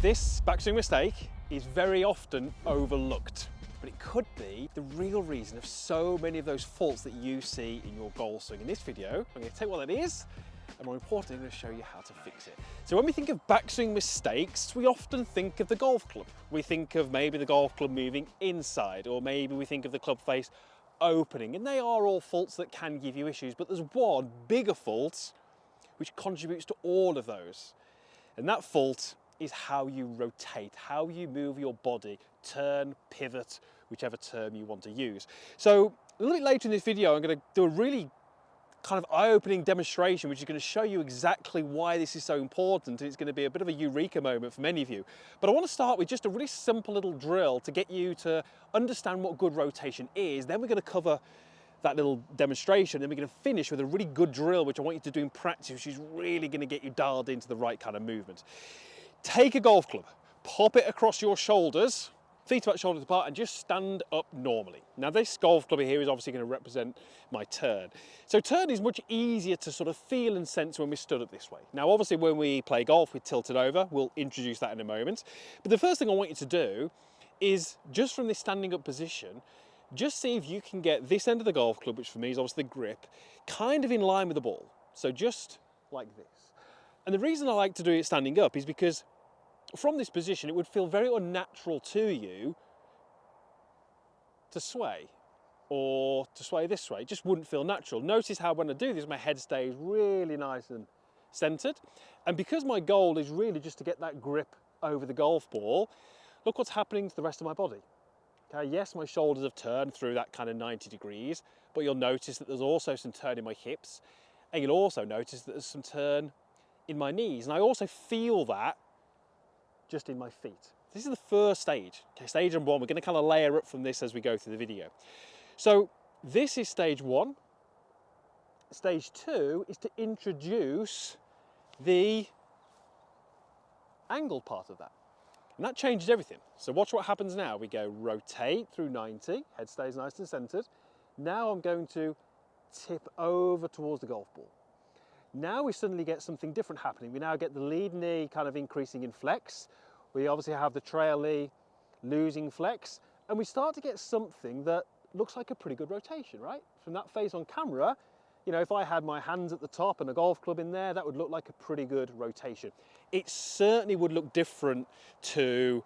This backswing mistake is very often overlooked, but it could be the real reason of so many of those faults that you see in your golf swing. In this video, I'm going to tell you what that is, and more importantly, I'm going to show you how to fix it. So when we think of backswing mistakes, we often think of the golf club. We think of maybe the golf club moving inside, or maybe we think of the club face opening, and they are all faults that can give you issues, but there's one bigger fault which contributes to all of those, and that fault is how you rotate, how you move your body, turn, pivot, whichever term you want to use. So a little bit later in this video, I'm going to do a really kind of eye-opening demonstration, which is going to show you exactly why this is so important. It's going to be a bit of a eureka moment for many of you. But I want to start with just a really simple little drill to get you to understand what good rotation is. Then we're going to cover that little demonstration, and we're going to finish with a really good drill, which I want you to do in practice, which is really going to get you dialed into the right kind of movement. Take a golf club, pop it across your shoulders, feet about shoulders apart, and just stand up normally. Now this golf club here is obviously going to represent my turn. So turn is much easier to sort of feel and sense when we're stood up this way. Now obviously when we play golf we tilt it over, we'll introduce that in a moment. But the first thing I want you to do is, just from this standing up position, just see if you can get this end of the golf club, which for me is obviously the grip, kind of in line with the ball. So just like this. And the reason I like to do it standing up is because from this position, it would feel very unnatural to you to sway or to sway this way. It just wouldn't feel natural. Notice how when I do this, my head stays really nice and centered. And because my goal is really just to get that grip over the golf ball, look what's happening to the rest of my body. Okay, yes, my shoulders have turned through that kind of 90 degrees, but you'll notice that there's also some turn in my hips, and you'll also notice that there's some turn in my knees, and I also feel that just in my feet. This is the first stage. Okay, stage number one, we're going to kind of layer up from this as we go through the video. So this is stage one. Stage two is to introduce the angled part of that. And that changes everything. So watch what happens now. We go rotate through 90, head stays nice and centered. Now I'm going to tip over towards the golf ball. Now we suddenly get something different happening. We now get the lead knee kind of increasing in flex. We obviously have the trail knee losing flex. And we start to get something that looks like a pretty good rotation, right? From that face on camera, you know, if I had my hands at the top and a golf club in there, that would look like a pretty good rotation. It certainly would look different to,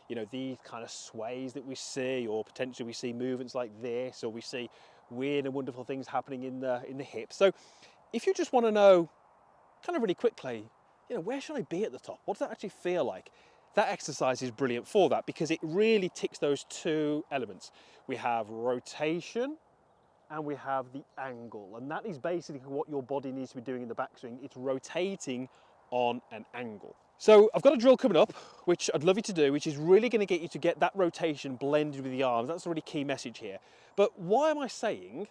you know, these kind of sways that we see, or potentially we see movements like this, or we see weird and wonderful things happening in the hips. So if you just want to know kind of really quickly, you know, where should I be at the top? What does that actually feel like? That exercise is brilliant for that, because it really ticks those two elements. We have rotation and we have the angle, and that is basically what your body needs to be doing in the backswing. It's rotating on an angle. So I've got a drill coming up, which I'd love you to do, which is really going to get you to get that rotation blended with the arms. That's a really key message here. But why am I saying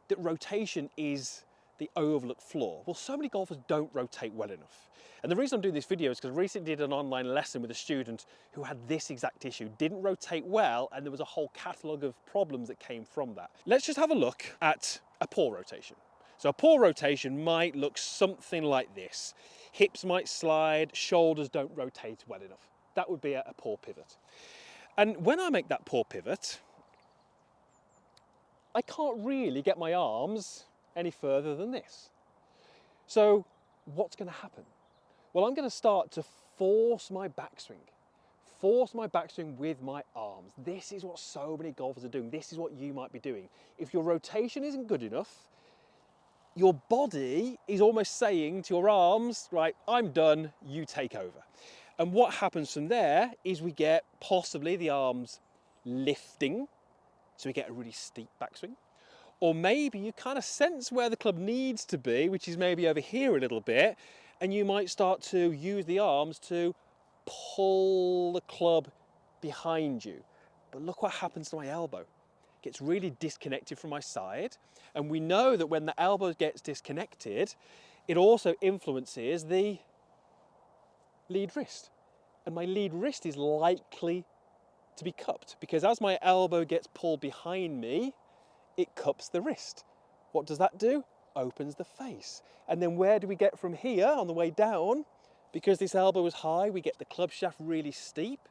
that rotation is the overlooked flaw? Well, so many golfers don't rotate well enough. And the reason I'm doing this video is because I recently did an online lesson with a student who had this exact issue, didn't rotate well, and there was a whole catalogue of problems that came from that. Let's just have a look at a poor rotation. So a poor rotation might look something like this. Hips might slide, shoulders don't rotate well enough. That would be a poor pivot. And when I make that poor pivot, I can't really get my arms any further than this. So what's going to happen? Well, I'm going to start to force my backswing with my arms. This is what so many golfers are doing. This is what you might be doing. If your rotation isn't good enough, your body is almost saying to your arms, right, I'm done, you take over. And what happens from there is we get possibly the arms lifting, so we get a really steep backswing. Or maybe you kind of sense where the club needs to be, which is maybe over here a little bit, and you might start to use the arms to pull the club behind you. But look what happens to my elbow. It gets really disconnected from my side, and we know that when the elbow gets disconnected, it also influences the lead wrist. And my lead wrist is likely to be cupped, because as my elbow gets pulled behind me, it cups the wrist. What does that do? Opens the face. And then where do we get from here on the way down? Because this elbow was high, we get the club shaft really steep.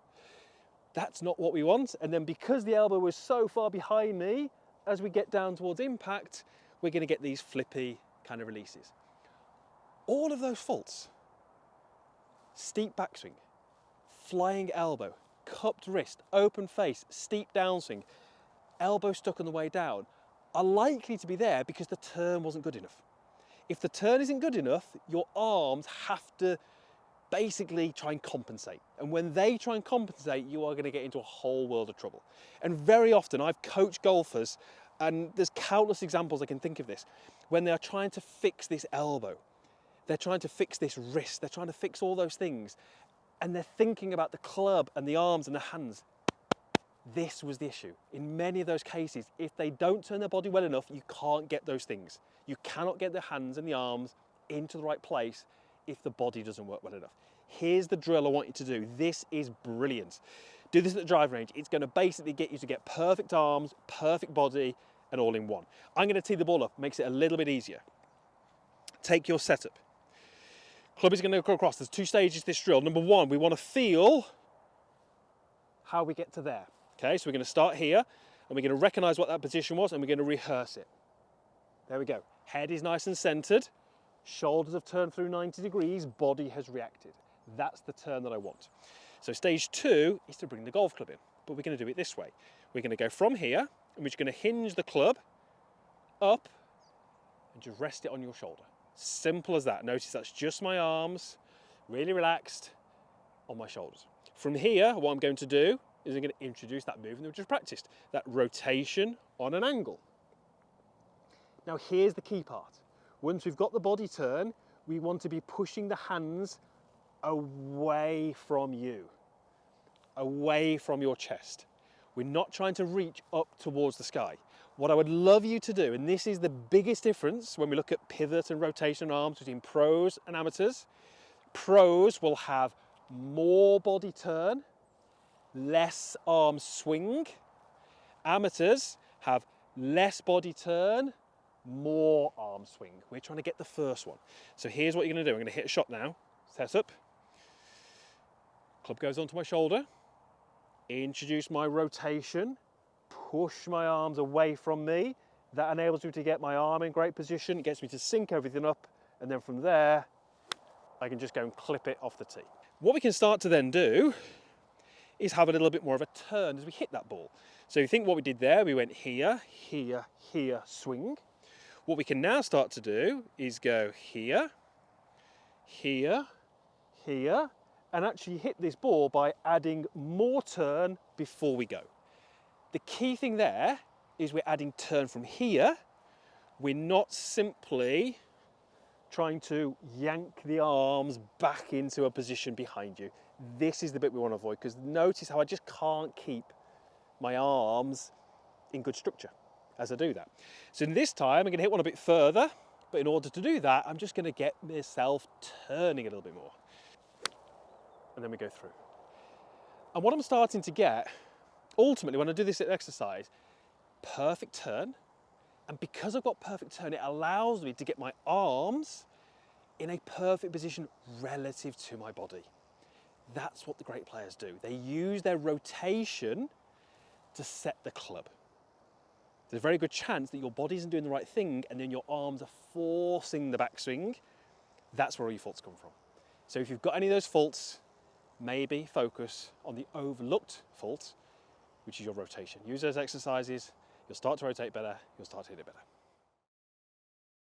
That's not what we want. And then because the elbow was so far behind me, as we get down towards impact, we're going to get these flippy kind of releases. All of those faults, steep backswing, flying elbow, cupped wrist, open face, steep downswing, elbow stuck on the way down, are likely to be there because the turn wasn't good enough. If the turn isn't good enough, your arms have to basically try and compensate. And when they try and compensate, you are going to get into a whole world of trouble. And very often I've coached golfers, and there's countless examples I can think of this, when they're trying to fix this elbow, they're trying to fix this wrist, they're trying to fix all those things, and they're thinking about the club and the arms and the hands. This was the issue. In many of those cases, if they don't turn their body well enough, you can't get those things. You cannot get the hands and the arms into the right place if the body doesn't work well enough. Here's the drill I want you to do. This is brilliant. Do this at the driving range. It's going to basically get you to get perfect arms, perfect body, and all in one. I'm going to tee the ball up, makes it a little bit easier. Take your setup. Club is going to go across. There's 2 stages to this drill. Number 1, we want to feel how we get to there. Okay, so we're going to start here, and we're going to recognize what that position was, and we're going to rehearse it. There we go. Head is nice and centered. Shoulders have turned through 90 degrees. Body has reacted. That's the turn that I want. So stage 2 is to bring the golf club in, but we're going to do it this way. We're going to go from here, and we're just going to hinge the club up and just rest it on your shoulder. Simple as that. Notice that's just my arms, really relaxed on my shoulders. From here, what I'm going to do is I'm going to introduce that movement that we just practiced, that rotation on an angle. Now here's the key part. Once we've got the body turn, we want to be pushing the hands away from you, away from your chest. We're not trying to reach up towards the sky. What I would love you to do, and this is the biggest difference when we look at pivot and rotation arms between pros and amateurs, pros will have more body turn, less arm swing. Amateurs have less body turn, more arm swing. We're trying to get the first one. So here's what you're going to do. I'm going to hit a shot now. Set up. Club goes onto my shoulder. Introduce my rotation. Push my arms away from me. That enables me to get my arm in great position. It gets me to sync everything up. And then from there, I can just go and clip it off the tee. What we can start to then do is have a little bit more of a turn as we hit that ball. So you think what we did there, we went here, here, here, swing. What we can now start to do is go here, here, here, and actually hit this ball by adding more turn before we go. The key thing there is we're adding turn from here. We're not simply trying to yank the arms back into a position behind you. This is the bit we want to avoid, because notice how I just can't keep my arms in good structure as I do that. So in this time, I'm going to hit one a bit further, but in order to do that, I'm just going to get myself turning a little bit more. And then we go through. And what I'm starting to get, ultimately, when I do this exercise, perfect turn. And because I've got perfect turn, it allows me to get my arms in a perfect position relative to my body. That's what the great players do. They use their rotation to set the club. There's a very good chance that your body isn't doing the right thing, and then your arms are forcing the backswing. That's where all your faults come from. So if you've got any of those faults, maybe focus on the overlooked fault, which is your rotation. Use those exercises, you'll start to rotate better, you'll start to hit it better.